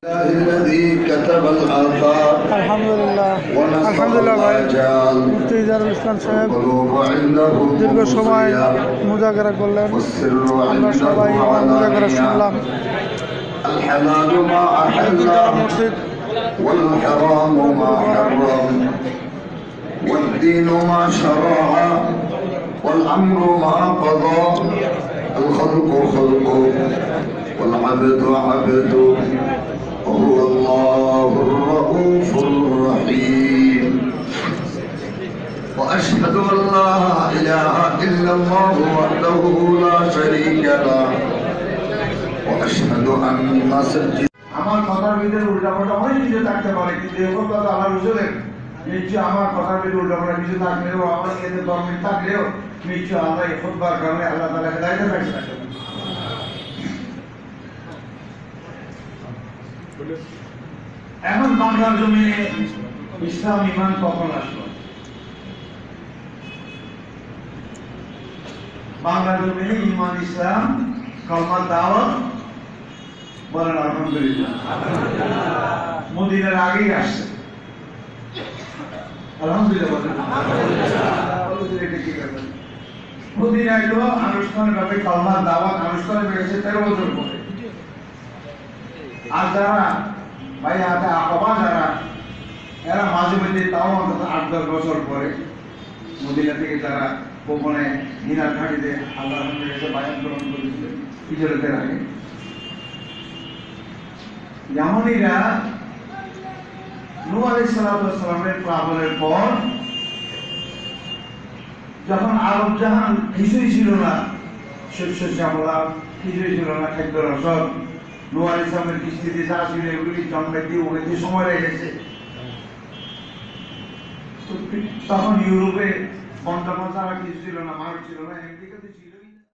الذي كتب الآثار আলহামদুলিল্লাহ ভাই মুফতি ইজারুল ইসলাম সাহেব দীর্ঘ সময় মুজাকারা করলেন, আমরা সবাই মুজাকারা শুনলাম। الحلال ما أحل والحرام ما حرم والدين ما شرع والأمر ما قضى الخلق خلقه والعبد عبده وهو الله الرؤوف الرحيم وأشهد أن لا إله إلا الله وحده لا شريك له وأشهد أن سيدنا আমার কথার ভিতরে উল্টাপাল্টা অনেক কিছু থাকতে পারে, কিন্তু এই কথা আল্লাহ রসুলের নিশ্চয় আমার কথার ভিতরে উল্টাপাল্টা কিছু থাকলেও, আমার এতে দরমিন থাকলেও নিশ্চয় আল্লাহ এই খুতবার কারণে আল্লাহ তাআলা হেদায়েতে রাখছেন। এখন বাংলার জমিনে ইসলাম ঈমান কখন আসলো? বাংলার জমিনে ঈমান ইসলাম কালমার দাওয়াত বলেন আলহামদুলিল্লাহ। মদিনার আগেই আসছে, আলহামদুলিল্লাহ বলেন। মদিনায় তো আনুষ্ঠানিকভাবে কালমার দাওয়াত আনুষ্ঠানিক হয়েছে 13 বছর পরে। আর যারা ভাই হাতে আকবা যারা, এরা মাঝে মধ্যে তাও অন্তত 8-10 বছর পরে মদিনা থেকে যারা গোপনে মিনার ঘাটিতে আল্লাহ এসে বায়ান গ্রহণ করেছিল হিজরতের আগে, ইয়ামানীরা নূহ আলাইহিস সালামের প্লাবনের পর যখন আরব জাহান কিছুই ছিল না, শস্য শ্যামলা কিছুই ছিল না, খাদ্য রসদ, নূহ আলাইহিস সালামের কিস্তিতে যা ছিল এগুলি জন্মাইতে ওখানে সময় লেগেছে। তখন ইউরোপে বন্ধ ছাড়া কিছু ছিল না, মানুষ ছিল না, একদিকে ছিল